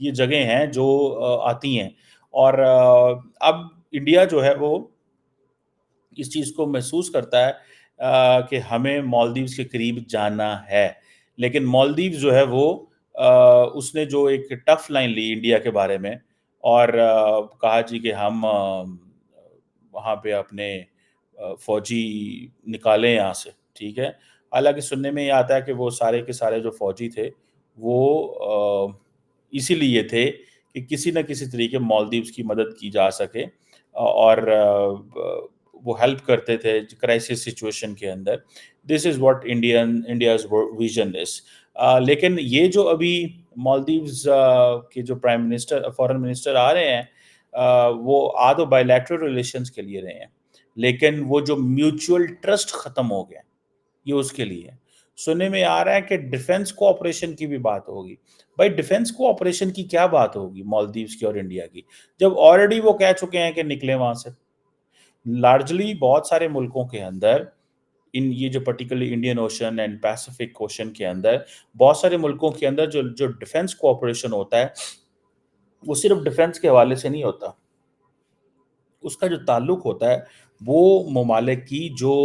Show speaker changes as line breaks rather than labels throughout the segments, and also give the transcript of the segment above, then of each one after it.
یہ جگہیں ہیں جو آتی ہیں، اور اب انڈیا جو ہے وہ اس چیز کو محسوس کرتا ہے کہ ہمیں مالدیوز کے قریب جانا ہے، لیکن مالدیوز جو ہے وہ اس نے جو ایک ٹف لائن لی انڈیا کے بارے میں، اور کہا جی کہ ہم وہاں پہ اپنے فوجی نکالیں یہاں سے، ٹھیک ہے۔ حالانکہ سننے میں یہ آتا ہے کہ وہ سارے کے سارے جو فوجی تھے وہ اسی لیے تھے کہ کسی نہ کسی طریقے مالدیوز کی مدد کی جا سکے، اور وہ ہیلپ کرتے تھے کرائسس سچویشن کے اندر۔ This is what India's vision is. لیکن یہ جو ابھی مالدیوز کے جو پرائم منسٹر فارن منسٹر آ رہے ہیں، وہ آدھو بائی لیٹرل ریلیشنز کے لیے رہے ہیں، لیکن وہ جو میوچول ٹرسٹ ختم ہو گیا یہ اس کے لیے ہے۔ سننے میں آ رہا ہے کہ ڈیفنس کوآپریشن کی بھی بات ہوگی۔ بھائی ڈیفنس کوآپریشن کی کیا بات ہوگی مالدیوز کی اور انڈیا کی، جب آلریڈی وہ کہہ چکے ہیں کہ نکلیں وہاں سے۔ لارجلی بہت سارے ملکوں کے اندر یہ جو particularly Indian ocean and Pacific ocean کے اندر بہت سارے ملکوں کے اندر جو ڈیفنس کوآپریشن ہوتا ہے وہ صرف ڈیفنس کے حوالے سے نہیں ہوتا، اس کا جو تعلق ہوتا ہے وہ ممالک کی جو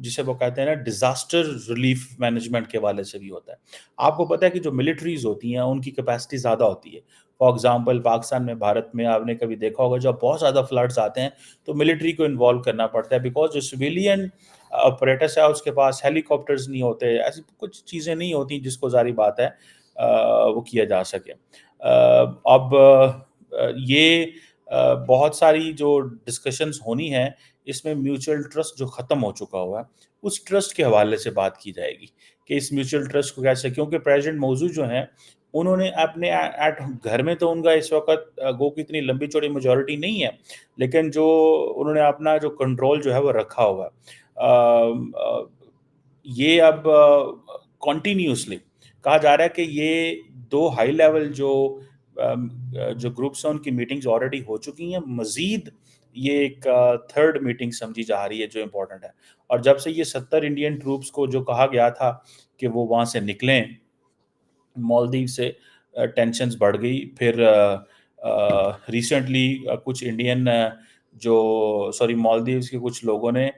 جسے وہ کہتے ہیں نا ڈیزاسٹر ریلیف مینجمنٹ کے حوالے سے بھی ہوتا ہے۔ آپ کو پتہ ہے کہ جو ملٹریز ہوتی ہیں ان کی کیپیسٹی زیادہ ہوتی ہے۔ فار ایگزامپل پاکستان میں، بھارت میں آپ نے کبھی دیکھا ہوگا جب بہت زیادہ فلڈز آتے ہیں تو ملٹری کو انوالو کرنا پڑتا ہے، بیکاز جو سویلین آپریٹرس ہے اس کے پاس ہیلی کاپٹرز نہیں ہوتے، ایسی کچھ چیزیں نہیں ہوتی جس کو ظاہری بات ہے وہ کیا جا سکے۔ اب یہ بہت ساری جو ڈسکشنز ہونی ہیں اس میں میوچل ٹرسٹ جو ختم ہو چکا ہوا ہے اس ٹرسٹ کے حوالے سے بات کی جائے گی کہ اس میوچل ٹرسٹ کو کیسے، کیونکہ پریزیڈنٹ موضوع جو ہیں انہوں نے اپنے گھر میں تو ان کا اس وقت گو کی اتنی لمبی چوڑی میجورٹی نہیں ہے، لیکن جو انہوں نے اپنا جو کنٹرول جو ہے وہ رکھا ہوا ہے۔ یہ اب کنٹینیوسلی کہا جا رہا ہے کہ یہ دو ہائی لیول جو گروپس ہیں ان کی میٹنگز آلریڈی ہو چکی ہیں، مزید یہ ایک تھرڈ میٹنگ سمجھی جا رہی ہے جو امپورٹنٹ ہے۔ اور جب سے یہ 70 انڈین ٹروپس کو جو کہا گیا تھا کہ وہ وہاں سے نکلیں مالدیو سے، ٹینشنز بڑھ گئی۔ پھر ریسنٹلی کچھ انڈین مالدیوز کے کچھ لوگوں نے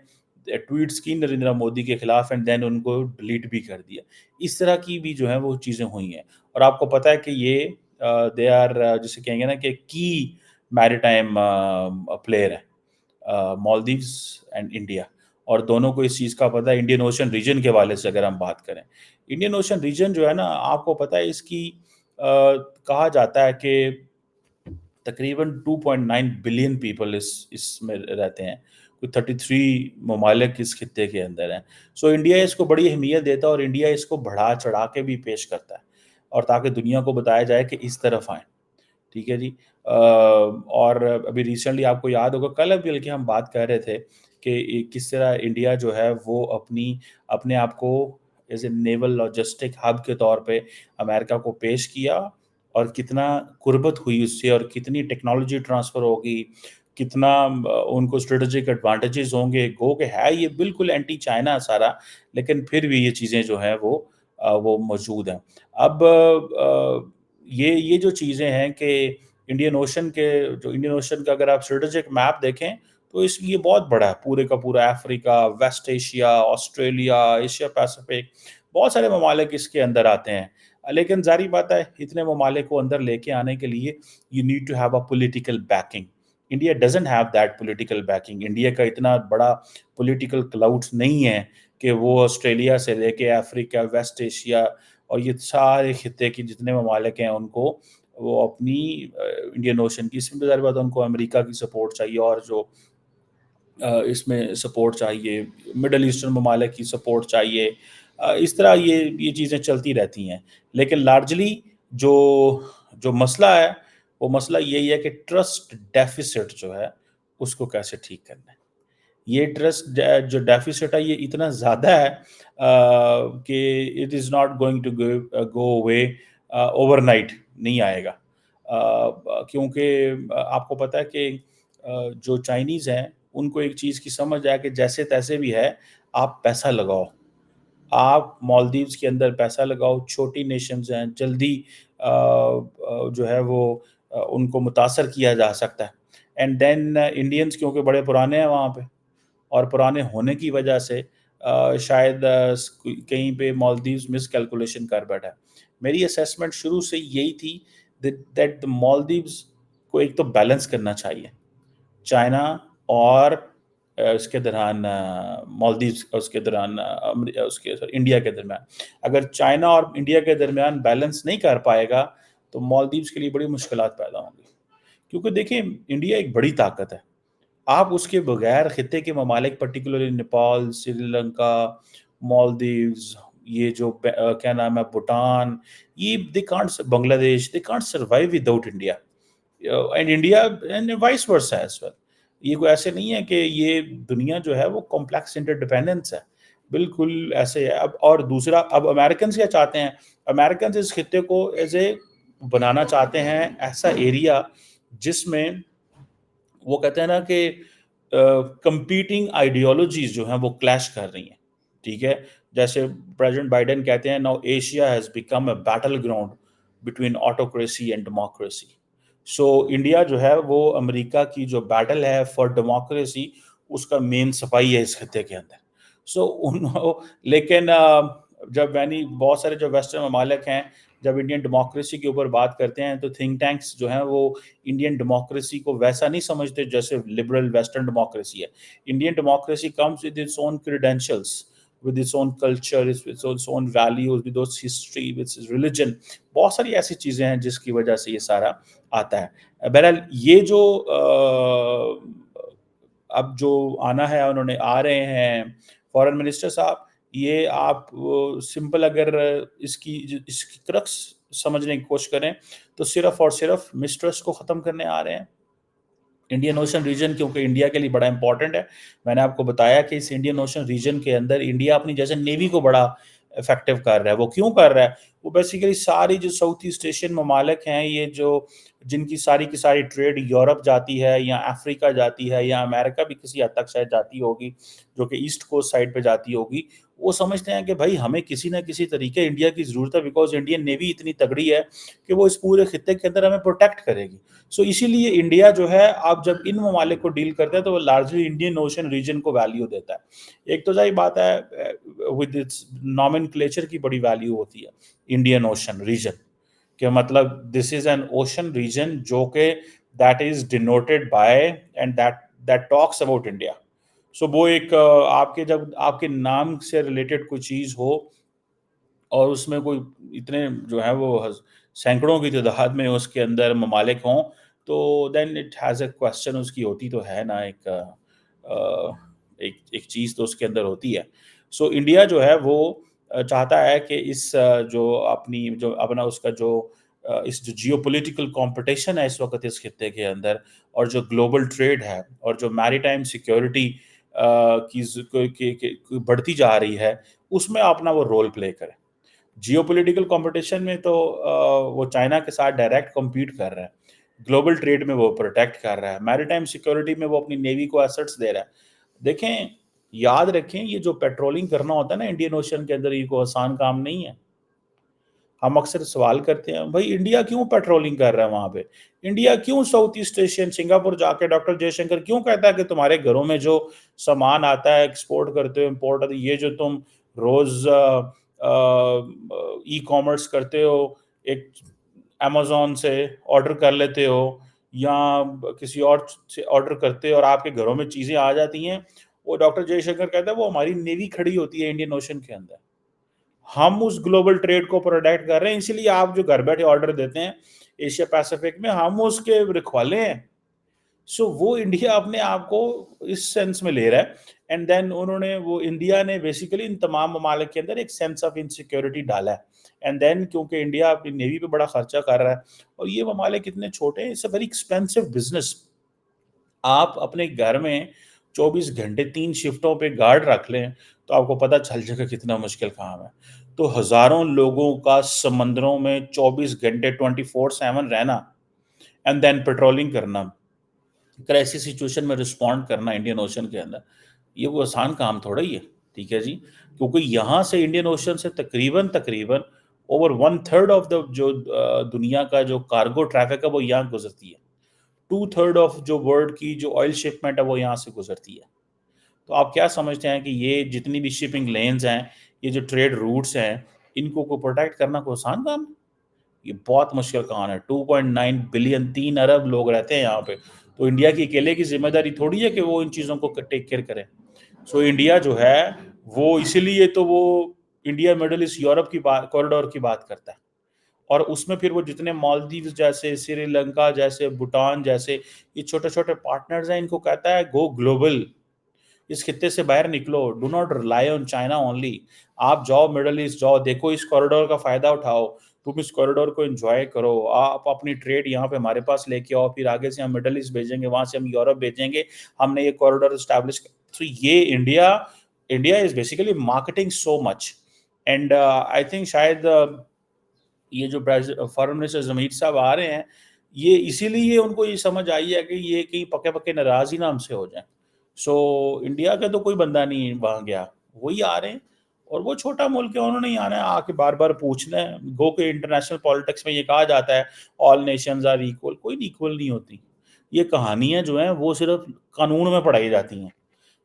ٹویٹس کی نریندر مودی کے خلاف، اینڈ دین ان کو ڈیلیٹ بھی کر دیا۔ اس طرح کی بھی جو ہے وہ چیزیں ہوئی ہیں، اور آپ کو پتہ ہے کہ یہ دے آر جسے کہیں گے نا کہ کی میری ٹائم پلیئر ہے مالدیوز اینڈ انڈیا، اور دونوں کو اس چیز کا پتہ ہے۔ انڈین اوشن ریجن کے حوالے سے اگر ہم بات کریں، انڈین اوشن ریجن جو ہے نا آپ کو پتہ ہے اس کی کہا جاتا ہے کہ تقریباً 2.9 بلین پیپل اس میں رہتے ہیں، کوئی 33 ممالک اس خطے کے اندر ہیں۔ سو انڈیا اس کو بڑی اہمیت دیتا ہے، اور انڈیا اس کو بڑھا چڑھا کے بھی پیش کرتا ہے، اور تاکہ دنیا کو بتایا جائے کہ اس طرف آئیں، ٹھیک ہے جی۔ اور ابھی ریسنٹلی آپ کو یاد ہوگا کل ابھی بلکہ ہم بات کر رہے تھے کہ کس طرح انڈیا جو ہے وہ اپنے آپ کو as a naval logistic hub کے طور پہ امریکہ کو پیش کیا، اور کتنا قربت ہوئی اس سے، اور کتنی ٹیکنالوجی ٹرانسفر ہوگی، کتنا ان کو اسٹریٹجک ایڈوانٹیجز ہوں گے۔ گو کہ ہے یہ بالکل اینٹی چائنا سارا، لیکن پھر بھی یہ چیزیں جو ہیں وہ موجود ہیں۔ اب یہ جو چیزیں ہیں کہ انڈین اوشن کا اگر آپ اسٹریٹجک میپ دیکھیں تو یہ بہت بڑا ہے، پورے کا پورا Africa, West Asia, Australia, Asia Pacific, بہت سارے ممالک اس کے اندر آتے ہیں۔ لیکن ظاہری بات ہے اتنے ممالک کو اندر لے کے آنے کے لیے you need to have a political backing. India doesn't have that political backing. India کا اتنا بڑا پولیٹیکل کلاؤڈ نہیں ہے کہ وہ آسٹریلیا سے لے کے افریقہ، ویسٹ ایشیا اور یہ سارے خطے کی جتنے ممالک ہیں ان کو وہ اپنی انڈین اوشن کی، اس میں ظاہر بات ہے ان کو امریکہ کی سپورٹ چاہیے، اور جو اس میں سپورٹ چاہیے، مڈل ایسٹرن ممالک کی سپورٹ چاہیے۔ اس طرح یہ چیزیں چلتی رہتی ہیں، لیکن لارجلی جو مسئلہ ہے وہ مسئلہ یہی ہے کہ ٹرسٹ ڈیفیسٹ جو ہے اس کو کیسے ٹھیک کرنا ہے۔ یہ ٹرسٹ جو ڈیفیسٹ ہے یہ اتنا زیادہ ہے کہ it is not going to go away overnight, نہیں آئے گا، کیونکہ آپ کو پتہ ہے کہ جو چائنیز ہیں ان کو ایک چیز کی سمجھ ہے کہ جیسے تیسے بھی ہے آپ پیسہ لگاؤ، آپ مالدیوز کے اندر پیسہ لگاؤ، چھوٹی نیشنز ہیں، جلدی جو ہے وہ ان کو متاثر کیا جا سکتا ہے. اینڈ دین انڈینس کیونکہ بڑے پرانے ہیں وہاں پہ، اور پرانے ہونے کی وجہ سے شاید کہیں پہ مالدیوز مس کیلکولیشن کر بیٹھا ہے. میری اسیسمنٹ شروع سے یہی تھی دیٹ مالدیوز کو ایک تو بیلنس کرنا چاہیے چائنا اور اس کے درمیان، مالدیوز اس کے درمیان، اس کے انڈیا کے درمیان. اگر چائنا اور انڈیا کے درمیان بیلنس نہیں کر پائے گا تو مالدیوز کے لیے بڑی مشکلات پیدا ہوں گی. کیونکہ دیکھیں انڈیا ایک بڑی طاقت ہے، آپ اس کے بغیر خطے کے ممالک پرٹیکولرلی نیپال، سری لنکا، مالدیوز، یہ جو کیا نام ہے بھوٹان، یہ دے can't, Bangladesh, they can't survive without India and India and vice versa as well. یہ کوئی ایسے نہیں ہے کہ یہ دنیا جو ہے وہ کمپلیکس انٹر ڈیپینڈنس ہے، بالکل ایسے ہے. اب اور دوسرا، اب امریکنز کیا چاہتے ہیں؟ امریکنز اس خطے کو ایز اے بنانا چاہتے ہیں ایسا ایریا جس میں وہ کہتے ہیں نا کہ کمپیٹنگ آئیڈیالوجیز جو ہیں وہ کلیش کر رہی ہیں. ٹھیک ہے، جیسے پریزیڈنٹ بائیڈن کہتے ہیں now Asia has become a battle ground between autocracy and democracy. So India جو ہے وہ امریکہ کی جو بیٹل ہے فار ڈیموکریسی اس کا مین سپاہی ہے اس خطے کے اندر. سو لیکن جب یعنی بہت سارے جو ویسٹرن ممالک ہیں جب انڈین ڈیموکریسی کے اوپر بات کرتے ہیں تو تھنک ٹینکس جو ہیں وہ انڈین ڈیموکریسی کو ویسا نہیں سمجھتے جیسے لبرل ویسٹرن ڈیموکریسی ہے. Indian democracy comes with its own credentials, with its own culture, with its own values, with its history, with its religion. بہت ساری ایسی چیزیں ہیں جس کی وجہ سے یہ سارا آتا ہے. بہرحال یہ جو اب جو آنا ہے انہوں نے آ رہے ہیں فارن منسٹر صاحب، یہ آپ سمپل اگر اس کی کرکس سمجھنے کی کوشش کریں تو صرف اور صرف مسٹرس کو ختم کرنے آ رہے ہیں. انڈین اوشن ریجن کیونکہ انڈیا کے لیے بڑا امپورٹنٹ ہے. میں نے آپ کو بتایا کہ اس انڈین اوشن ریجن کے اندر انڈیا اپنی جیسے نیوی کو بڑا افیکٹو کر رہا ہے. وہ کیوں کر رہا ہے؟ وہ بیسیکلی ساری جو ساؤتھ ایسٹ ایشین ممالک ہیں، یہ جو جن کی ساری ٹریڈ یورپ جاتی ہے یا افریقہ جاتی ہے یا امریکہ بھی کسی حد تک شاید جاتی ہوگی جو کہ ایسٹ کوسٹ سائڈ پہ جاتی ہوگی، وہ سمجھتے ہیں کہ بھائی ہمیں کسی نہ کسی طریقے انڈیا کی ضرورت ہے، بیکاز انڈین نیوی اتنی تگڑی ہے کہ وہ اس پورے خطے کے اندر ہمیں پروٹیکٹ کرے گی. سو اسی لیے انڈیا جو ہے آپ جب ان ممالک کو ڈیل کرتے ہیں تو وہ لارجلی انڈین اوشن ریجن کو ویلیو دیتا ہے. ایک تو ظاہر بات ہے ود اٹس نومنکلیچر کی بڑی ویلیو ہوتی ہے انڈین اوشن ریجن، کہ مطلب this is an ocean region جو کہ that is denoted by and that talks about India. So وہ ایک آپ کے جب آپ کے نام سے ریلیٹڈ کوئی چیز ہو اور اس میں کوئی اتنے جو ہے وہ سینکڑوں کی تعداد میں اس کے اندر ممالک ہوں تو then it has a question, اس کی ہوتی تو ہے نا ایک چیز تو اس کے اندر ہوتی ہے. سو انڈیا جو ہے وہ چاہتا ہے کہ اس جو اپنی جو اپنا اس کا جو اس جو جیو پولیٹیکل کمپٹیشن ہے اس وقت اس خطے کے اندر، اور جو گلوبل ٹریڈ ہے اور جو میری ٹائم سیکیورٹی کی بڑھتی جا رہی ہے، اس میں اپنا وہ رول پلے کرے. جیو پولیٹیکل کمپٹیشن میں تو وہ چائنا کے ساتھ ڈائریکٹ کمپیٹ کر رہا ہے، گلوبل ٹریڈ میں وہ پروٹیکٹ کر رہا ہے، میری ٹائم سیکیورٹی میں وہ اپنی نیوی کو ایسٹس دے رہا ہے. دیکھیں یاد رکھیں یہ جو پیٹرولنگ کرنا ہوتا ہے نا انڈین اوشن کے اندر، یہ کوئی آسان کام نہیں ہے. ہم اکثر سوال کرتے ہیں بھائی انڈیا کیوں پیٹرولنگ کر رہا ہے وہاں پہ، انڈیا کیوں ساؤتھ ایسٹ ایشین سنگاپور جا کے ڈاکٹر جے شنکر کیوں کہتا ہے کہ تمہارے گھروں میں جو سامان آتا ہے ایکسپورٹ کرتے ہو امپورٹ آتا ہے، یہ جو تم روز ای کامرس کرتے ہو، ایک امیزون سے آرڈر کر لیتے ہو یا کسی اور سے آرڈر کرتے ہو اور آپ کے گھروں میں چیزیں آ جاتی ہیں، وہ ڈاکٹر جے شنکر کہتا ہے وہ ہماری نیوی کھڑی ہوتی ہے انڈین اوشن کے اندر. ہم اس گلوبل ٹریڈ کو پروٹیکٹ کر رہے ہیں، اسی لیے آپ جو گھر بیٹھے آرڈر دیتے ہیں ایشیا پیسیفک میں، ہم اس کے رکھوالے ہیں. سو وہ انڈیا اپنے آپ کو اس سینس میں لے رہا ہے. اینڈ دین انہوں نے وہ انڈیا نے بیسیکلی ان تمام ممالک کے اندر ایک سینس آف انسیکیورٹی ڈالا ہے. اینڈ دین کیونکہ انڈیا اپنی نیوی پہ بڑا خرچہ کر رہا ہے اور یہ ممالک اتنے چھوٹے ہیں، it's a very expensive business. آپ اپنے گھر میں 24 گھنٹے 3 شفٹوں پہ گارڈ رکھ لیں تو آپ کو پتہ چل جائے گا کتنا مشکل کام ہے. تو ہزاروں لوگوں کا سمندروں میں 24 گھنٹے 24/7 رہنا اینڈ دین پیٹرولنگ کرنا، کرائسس سچویشن میں رسپونڈ کرنا انڈین اوشن کے اندر، یہ وہ آسان کام تھوڑا ہی ہے. ٹھیک ہے جی، کیونکہ یہاں سے انڈین اوشن سے تقریباً اوور 1/3 آف دا جو دنیا کا جو کارگو ٹریفک ہے وہ یہاں گزرتی ہے. 2/3 آف جو ورلڈ کی جو آئل شپمنٹ ہے وہ یہاں سے گزرتی ہے. تو آپ کیا سمجھتے ہیں کہ یہ جتنی بھی شپنگ لینز ہیں، یہ جو ٹریڈ روٹس ہیں، ان کو پروٹیکٹ کرنا کوئی آسان کام ہے؟ یہ بہت مشکل کام ہے. 2.9 بلین 3 ارب لوگ رہتے ہیں یہاں پہ. تو انڈیا کی اکیلے کی ذمہ داری تھوڑی ہے کہ وہ ان چیزوں کو ٹیک کیئر کرے. سو انڈیا جو ہے وہ اسی لیے تو وہ انڈیا مڈل ایسٹ یورپ کی کوریڈور کی بات کرتا ہے. اور اس میں پھر وہ جتنے مالدیوز جیسے، سری لنکا جیسے، بھوٹان جیسے یہ چھوٹے چھوٹے پارٹنرز ہیں، ان کو کہتا ہے گو گلوبل. اس خطے سے باہر نکلو. Do not rely on China only. آپ جاؤ مڈل ایسٹ، جاؤ دیکھو اس کوریڈور کا فائدہ اٹھاؤ. تم اس کوریڈور کو انجوائے کرو. آپ اپنی ٹریڈ یہاں پہ ہمارے پاس لے کے آؤ، پھر آگے سے ہم مڈل ایسٹ بھیجیں گے، وہاں سے ہم یورپ بھیجیں گے. ہم نے یہ کوریڈور اسٹیبلش. تو یہ India is basically marketing so much. And I think شاید یہ جو فارن منسٹر ضمیر صاحب آ رہے ہیں، یہ اسی لیے ان کو یہ سمجھ آئی ہے کہ یہ کہیں پکے پکے ناراض ہی نہ ہم سے ہو جائیں. سو انڈیا کا تو کوئی بندہ نہیں وہاں گیا، وہی آ رہے ہیں. اور وہ چھوٹا ملک ہے، انہوں نے آنا ہے آ کے بار بار پوچھنا ہے. گو کہ انٹرنیشنل پالیٹکس میں یہ کہا جاتا ہے آل نیشنز آر ایکول. کوئی ایکول نہیں ہوتی. یہ کہانیاں جو ہیں وہ صرف قانون میں پڑھائی جاتی ہیں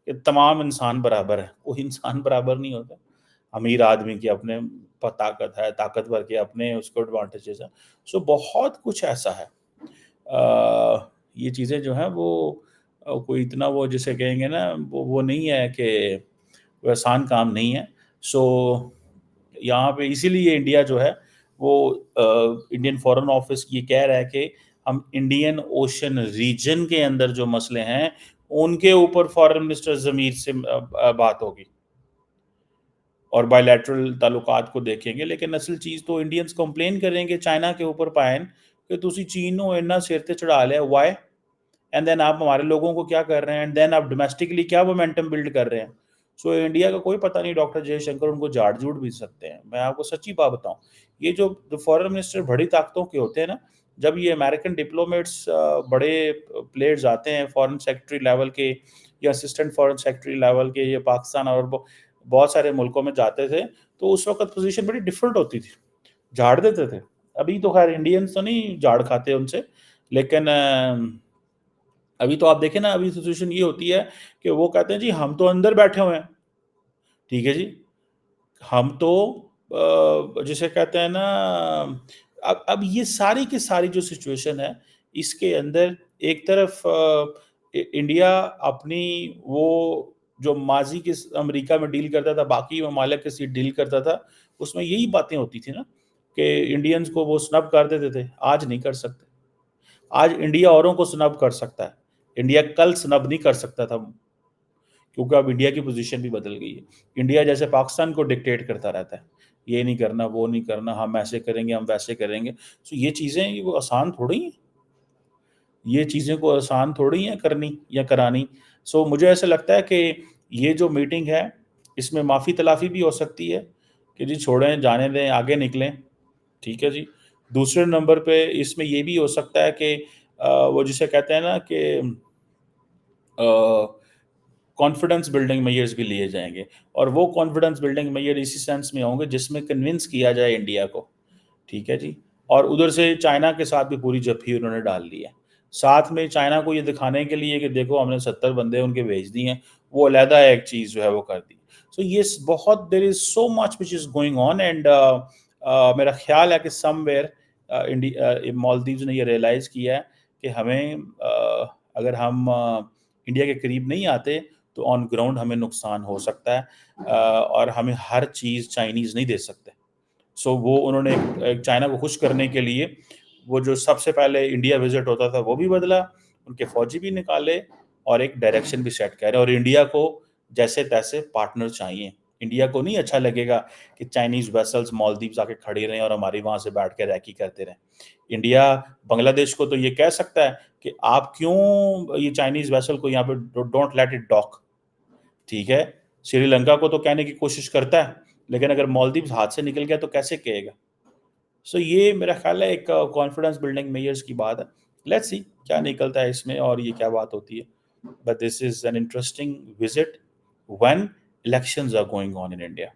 کہ تمام انسان برابر ہے. کوئی انسان برابر نہیں ہوتا. امیر آدمی کی اپنے طاقت ہے، طاقتور کے اپنے اس کو ایڈوانٹیجز ہیں. سو بہت کچھ ایسا ہے. یہ چیزیں جو ہیں وہ کوئی اتنا وہ جسے کہیں گے نا وہ نہیں ہے کہ وہ آسان کام نہیں ہے. سو یہاں پہ اسی لیے انڈیا جو ہے وہ انڈین فارن آفس یہ کہہ رہا ہے کہ ہم انڈین اوشن ریجن کے اندر جو مسئلے ہیں ان کے اوپر فارن منسٹر ضمیر سے بات ہوگی اور بائی لیٹرل تعلقات کو دیکھیں گے. لیکن اصل چیز تو انڈینز کمپلین کریں گے چائنا کے اوپر پائن کہ تسی چینوں اینا سر تے چڑھا لیا. وائی؟ اینڈ دین آپ ہمارے لوگوں کو کیا کر رہے ہیں؟ اینڈ دین آپ ڈومیسٹکلی کیا مومنٹم بلڈ کر رہے ہیں؟ سو انڈیا کا کوئی پتہ نہیں. ڈاکٹر جے شنکر ان کو جھاڑ جھوٹ بھی سکتے ہیں. میں آپ کو سچی بات بتاؤں، یہ جو فارن منسٹر بڑی طاقتوں کے ہوتے ہیں نا، جب یہ امریکن ڈپلومیٹس بڑے پلیئرز آتے ہیں فارن سیکرٹری لیول کے یا اسسٹنٹ فارن سیکرٹری لیول کے، یہ پاکستان اور بہت سارے ملکوں میں جاتے تھے، تو اس وقت پوزیشن بڑی ڈفرنٹ ہوتی تھی. جھاڑ دیتے تھے. ابھی تو خیر انڈینز تو نہیں جھاڑ کھاتے ان سے، لیکن ابھی تو آپ دیکھیں نا، ابھی سچویشن یہ ہوتی ہے کہ وہ کہتے ہیں جی ہم تو اندر بیٹھے ہوئے ہیں. ٹھیک ہے جی، ہم تو جسے کہتے ہیں نا، اب یہ ساری کی ساری جو سچویشن ہے اس کے اندر ایک طرف انڈیا اپنی وہ جو ماضی کے امریکہ میں ڈیل کرتا تھا، باقی ممالک کے ساتھ ڈیل کرتا تھا، اس میں یہی باتیں ہوتی تھی نا کہ انڈینز کو وہ سنب کر دیتے تھے. آج نہیں کر سکتے. آج انڈیا اوروں کو سنب کر سکتا ہے. انڈیا کل سنب نہیں کر سکتا تھا، کیونکہ اب انڈیا کی پوزیشن بھی بدل گئی ہے. انڈیا جیسے پاکستان کو ڈکٹیٹ کرتا رہتا ہے، یہ نہیں کرنا، وہ نہیں کرنا، ہم ایسے کریں گے، ہم ویسے کریں گے. سو یہ چیزیں وہ آسان تھوڑی ہیں. یہ چیزیں کو آسان تھوڑی ہیں کرنی یا کرانی. سو مجھے ایسا لگتا ہے کہ یہ جو میٹنگ ہے اس میں معافی تلافی بھی ہو سکتی ہے کہ جی چھوڑیں، جانے دیں، آگے نکلیں. ٹھیک ہے جی. دوسرے نمبر پہ اس میں یہ بھی ہو سکتا ہے کہ وہ جسے کہتے ہیں نا کہ کانفیڈنس بلڈنگ میئرز بھی لیے جائیں گے. اور وہ کانفیڈنس بلڈنگ میئر اسی سینس میں ہوں گے جس میں کنونس کیا جائے انڈیا کو. ٹھیک ہے جی. اور ادھر سے چائنا کے ساتھ بھی پوری جپھی انہوں نے ڈال لی ہے. ساتھ میں چائنا کو یہ دکھانے کے لیے کہ دیکھو ہم نے 70 بندے ان کے بھیج دیے ہیں، وہ علیحدہ ایک چیز جو ہے وہ کر دی. سو یہ بہت دیر از سو مچ وچ از گوئنگ آن. اینڈ میرا خیال ہے کہ سم ویئر مالدیوز نے یہ ریئلائز کیا ہے کہ ہمیں اگر ہم انڈیا کے قریب نہیں آتے تو آن گراؤنڈ ہمیں نقصان ہو سکتا ہے، اور ہمیں ہر چیز چائنیز نہیں دے سکتے. سو وہ انہوں نے چائنا کو خوش کرنے کے لیے وہ جو سب سے پہلے انڈیا وزٹ ہوتا تھا وہ بھی بدلا، ان کے فوجی بھی نکالے اور ایک ڈائریکشن بھی سیٹ کرے. اور انڈیا کو جیسے تیسے پارٹنر چاہیے. انڈیا کو نہیں اچھا لگے گا کہ چائنیز ویسلز مالدیوز آ کے کھڑی رہیں اور ہماری وہاں سے بیٹھ کے ریکی کرتے رہیں. انڈیا بنگلہ دیش کو تو یہ کہہ سکتا ہے کہ آپ کیوں یہ چائنیز ویسل کو یہاں پہ ڈونٹ لیٹ اٹ ڈاک. ٹھیک ہے. سری لنکا کو تو کہنے کی کوشش کرتا ہے، لیکن اگر مالدیوز ہاتھ سے نکل گیا تو کیسے کہے گا. سو یہ میرا خیال ہے ایک کانفیڈنس بلڈنگ میئرز کی بات ہے. لیٹس سی کیا نکلتا ہے اس میں اور یہ کیا بات ہوتی ہے. But this is an interesting visit when elections are going on in India.